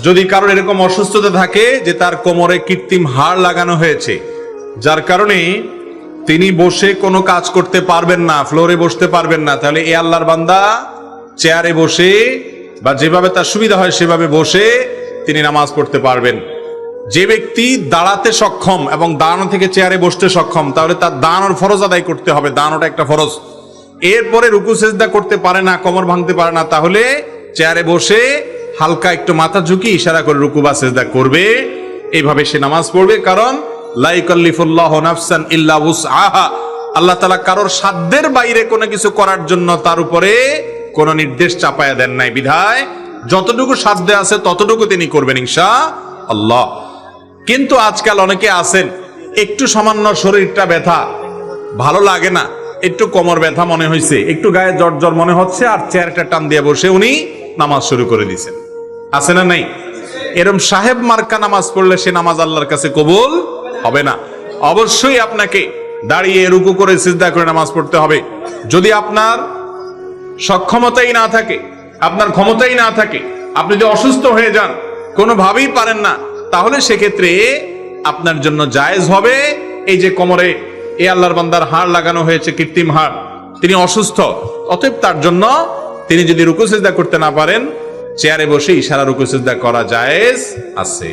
যদি কারোর এরকম অসুস্থতা থাকে যে তার কোমরে কৃত্রিম হাড় লাগানো হয়েছে, যার কারণে তিনি বসে কোনো কাজ করতে পারবেন না, ফ্লোরে বসতে পারবেন না, তাহলে এ আল্লাহর বান্দা চেয়ারে বসে বা যেভাবে তার সুবিধা হয় সেভাবে বসে তিনি নামাজ পড়তে পারবেন। যে ব্যক্তি দাঁড়াতে সক্ষম এবং দাঁড়ানো থেকে চেয়ারে বসতে সক্ষম, তাহলে তার দাঁড়ানোর ফরজ আদায় করতে হবে, দাঁড়ানোটা একটা ফরজ। এরপরে রুকু সেজদা করতে পারে না, কোমর ভাঙতে পারে না, তাহলে চেয়ারে বসে হালকা একটু মাথা ঝুঁকি ইশারা করে রুকু বা সেজদা করবে, এইভাবে সে নামাজ পড়বে। কারণ লা ইউকাল্লিফুল্লাহু নাফসান ইল্লা উসআহা, আল্লাহ তাআলা কারোর সাধ্যের বাইরে কোনো কিছু করার জন্য তার উপরে কোনো নির্দেশ চাপায়া দেন নাই, বিধায় যতটুকু সাধ্যে আছে ততটুকু তিনি করবেন ইনশাআল্লাহ। কিন্তু আজকাল অনেকে আছেন একটু সামান্য শরীরটা ব্যথা, ভালো লাগে না, একটু কোমর ব্যথা মনে হয়েছে, একটু গায়ে জ্বর জ্বর মনে হচ্ছে, আর চেয়ারটা টান দিয়ে বসে উনি নামাজ শুরু করে দিয়েছেন। আছে না নাই? এরকম সাহেব মার্কা নামাজ পড়লে সে নামাজ আল্লাহর কাছে কবুল হবে না। অবশ্যই আপনাকে দাঁড়িয়ে রুকু করে সিজদা করে নামাজ পড়তে হবে। যদি আপনার সক্ষমতাই না থাকে, আপনার ক্ষমতাই না থাকে, আপনি যদি অসুস্থ হয়ে যান, কোনোভাবেই পারেন না, তাহলে সেক্ষেত্রে আপনার জন্য জায়েজ হবে এই যে কোমরে এ আল্লাহর বান্দার হাড় লাগানো হয়েছে, কৃত্রিম হাড়, তিনি অসুস্থ, অতএব তার জন্য তিনি যদি রুকু সিজদা করতে না পারেন, চেয়ারে বসে ইশারা রুকু সিজদা করা জায়েজ আছে।